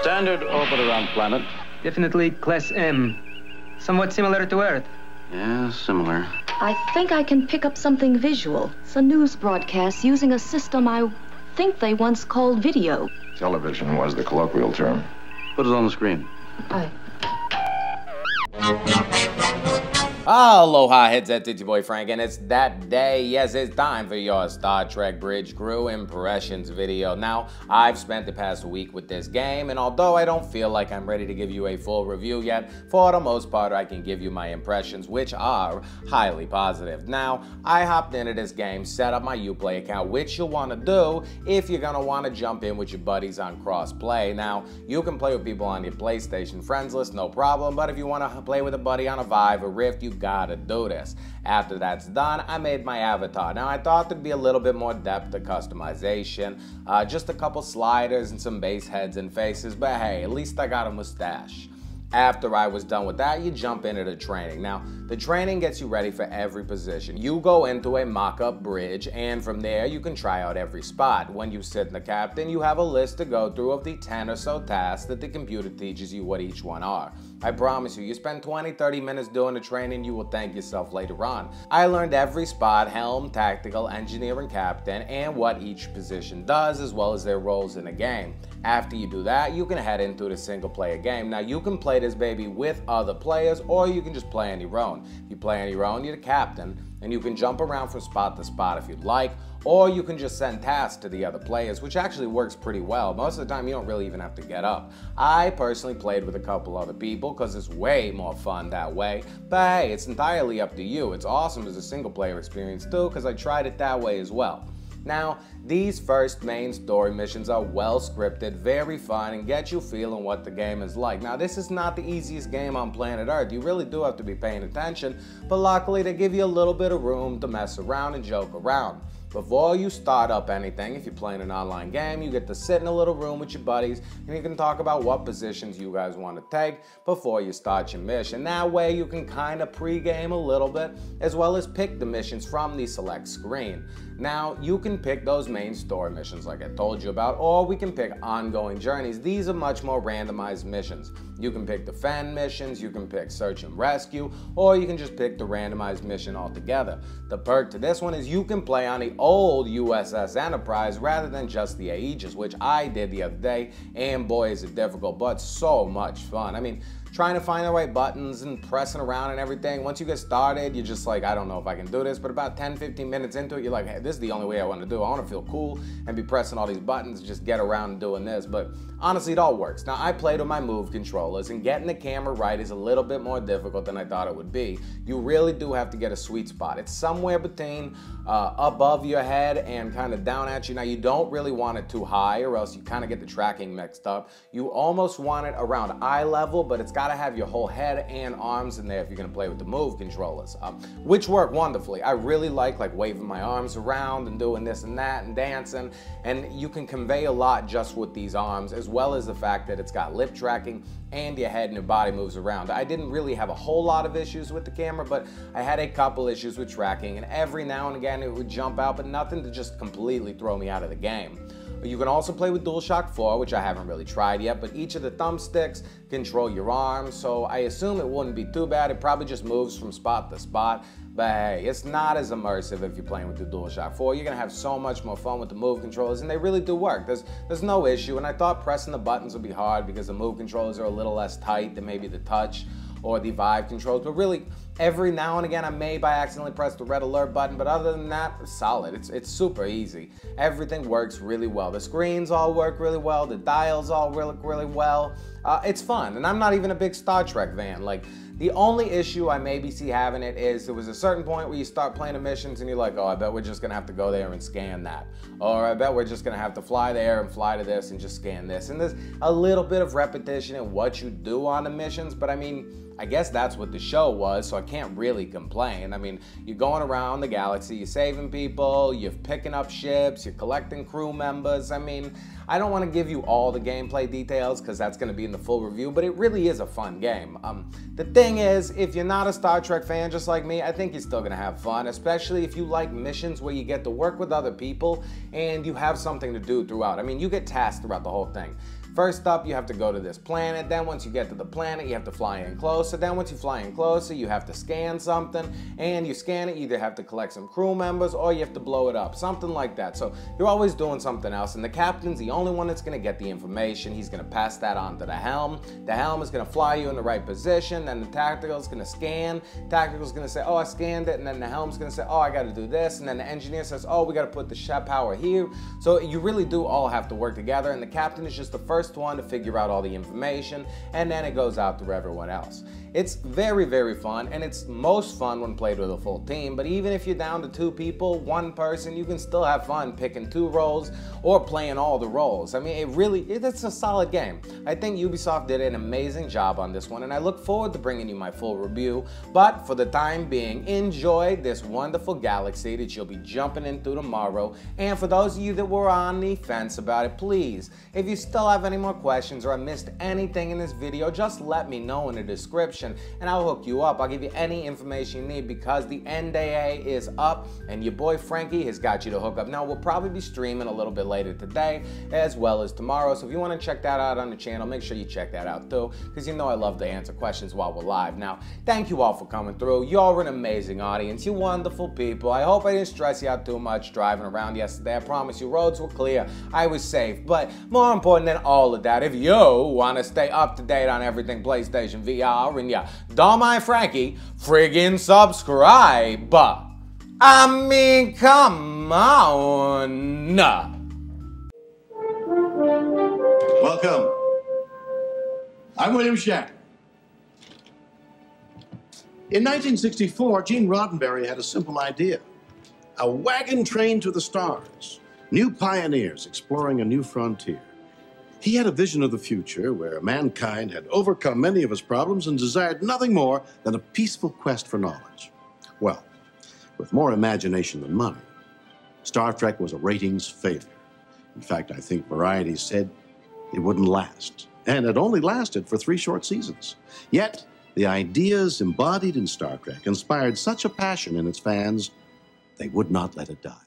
Standard orbit around planet. Definitely Class M. Somewhat similar to Earth. Yeah, similar. I think I can pick up something visual. It's a news broadcast using a system I think they once called video. Television was the colloquial term. Put it on the screen. Aye. Aloha, headset, it's your boy Frank, and it's that day. Yes, it's time for your Star Trek Bridge Crew Impressions video. Now, I've spent the past week with this game, and although I don't feel like I'm ready to give you a full review yet, for the most part, I can give you my impressions, which are highly positive. Now, I hopped into this game, set up my Uplay account, which you'll want to do if you're going to want to jump in with your buddies on cross-play. Now, you can play with people on your PlayStation friends list, no problem, but if you want to play with a buddy on a Vive or Rift, you gotta do this. After that's done, I made my avatar. Now, I thought there'd be a little bit more depth to customization, just a couple sliders and some base heads and faces, but hey, at least I got a mustache. After I was done with that, you jump into the training. Now, the training gets you ready for every position. You go into a mock-up bridge, and from there, you can try out every spot. When you sit in the captain, you have a list to go through of the 10 or so tasks that the computer teaches you what each one are. I promise you, you spend 20-30 minutes doing the training, you will thank yourself later on. I learned every spot, helm, tactical, engineering captain, and what each position does, as well as their roles in the game. After you do that, you can head into the single-player game. Now, you can play this baby with other players, or you can just play on your own. If you play on your own, you're the captain, and you can jump around from spot to spot if you'd like, or you can just send tasks to the other players, which actually works pretty well. Most of the time, you don't really even have to get up. I personally played with a couple other people because it's way more fun that way, but hey, it's entirely up to you. It's awesome as a single-player experience too, because I tried it that way as well. Now, these first main story missions are well scripted, very fun, and get you feeling what the game is like. Now, this is not the easiest game on planet Earth. You really do have to be paying attention, but luckily they give you a little bit of room to mess around and joke around. Before you start up anything, if you're playing an online game, you get to sit in a little room with your buddies and you can talk about what positions you guys want to take before you start your mission. That way you can kind of pre-game a little bit, as well as pick the missions from the select screen. Now, you can pick those main story missions like I told you about, or we can pick ongoing journeys. These are much more randomized missions. You can pick defend missions, you can pick search and rescue, or you can just pick the randomized mission altogether. The perk to this one is you can play on the old USS Enterprise rather than just the Aegis, which I did the other day, and boy is it difficult, but so much fun. I mean, trying to find the right buttons and pressing around and everything. Once you get started, you're just like, I don't know if I can do this, but about 10-15 minutes into it, you're like, hey, this is the only way I want to do it. I want to feel cool and be pressing all these buttons, just get around and doing this. But honestly, it all works. Now, I played with my Move controllers, and getting the camera right is a little bit more difficult than I thought it would be. You really do have to get a sweet spot. It's somewhere between above your head and kind of down at you. Now, you don't really want it too high, or else you kind of get the tracking mixed up. You almost want it around eye level, but it's got to have your whole head and arms in there if you're going to play with the Move controllers, which work wonderfully. I really like waving my arms around and doing this and that and dancing, and you can convey a lot just with these arms, as well as the fact that it's got lip tracking and your head and your body moves around. I didn't really have a whole lot of issues with the camera, but I had a couple issues with tracking, and every now and again it would jump out, but nothing to just completely throw me out of the game. You can also play with DualShock 4, which I haven't really tried yet, but each of the thumbsticks control your arms, so I assume it wouldn't be too bad. It probably just moves from spot to spot, but hey, it's not as immersive if you're playing with the DualShock 4. You're gonna have so much more fun with the Move controllers, and they really do work. There's no issue, and I thought pressing the buttons would be hard because the Move controllers are a little less tight than maybe the Touch or the Vive controls, but really, every now and again, I may by accidentally press the red alert button, but other than that, it's solid. It's super easy. Everything works really well. The screens all work really well. The dials all work really well. It's fun, and I'm not even a big Star Trek fan. Like, the only issue I maybe see having it is there was a certain point where you start playing the missions and you're like, oh, I bet we're just gonna have to go there and scan that. Or I bet we're just gonna have to fly there and fly to this and just scan this. And there's a little bit of repetition in what you do on the missions, but I mean, I guess that's what the show was, so I can't really complain. I mean, you're going around the galaxy, you're saving people, you're picking up ships, you're collecting crew members. I mean, I don't want to give you all the gameplay details because that's going to be in the full review, but it really is a fun game. The thing is, if you're not a Star Trek fan just like me, I think you're still going to have fun, especially if you like missions where you get to work with other people and you have something to do throughout. I mean, you get tasks throughout the whole thing. First up, you have to go to this planet. Then once you get to the planet, you have to fly in closer. Then once you fly in closer, you have to scan something. And you scan it, you either have to collect some crew members or you have to blow it up. Something like that. So you're always doing something else. And the captain's the only one that's going to get the information. He's going to pass that on to the helm. The helm is going to fly you in the right position. Then the tactical is going to scan. Tactical is going to say, oh, I scanned it. And then the helm's going to say, oh, I got to do this. And then the engineer says, oh, we got to put the ship power here. So you really do all have to work together. And the captain is just the first one to figure out all the information, and then it goes out to everyone else. It's very, very fun, and it's most fun when played with a full team, but even if you're down to 2 people, 1 person, you can still have fun picking 2 roles or playing all the roles. I mean, it's a solid game. I think Ubisoft did an amazing job on this one, and I look forward to bringing you my full review, but for the time being, enjoy this wonderful galaxy that you'll be jumping into tomorrow, and for those of you that were on the fence about it, please, if you still have any more questions or I missed anything in this video, just let me know in the description and I'll hook you up. I'll give you any information you need because the NDA is up and your boy Frankie has got you to hook up. Now, we'll probably be streaming a little bit later today as well as tomorrow, so if you want to check that out on the channel, make sure you check that out too, because you know I love to answer questions while we're live. Now, thank you all for coming through. You're an amazing audience. You wonderful people. I hope I didn't stress you out too much driving around yesterday. I promise you, roads were clear. I was safe, but more important than all of that, if you want to stay up to date on everything PlayStation VR and you don't mind Frankie, friggin' subscribe. I mean, come on. Welcome. I'm William Shatner. In 1964, Gene Roddenberry had a simple idea. A wagon train to the stars. New pioneers exploring a new frontier. He had a vision of the future where mankind had overcome many of its problems and desired nothing more than a peaceful quest for knowledge. Well, with more imagination than money, Star Trek was a ratings failure. In fact, I think Variety said it wouldn't last. And it only lasted for 3 short seasons. Yet, the ideas embodied in Star Trek inspired such a passion in its fans, they would not let it die.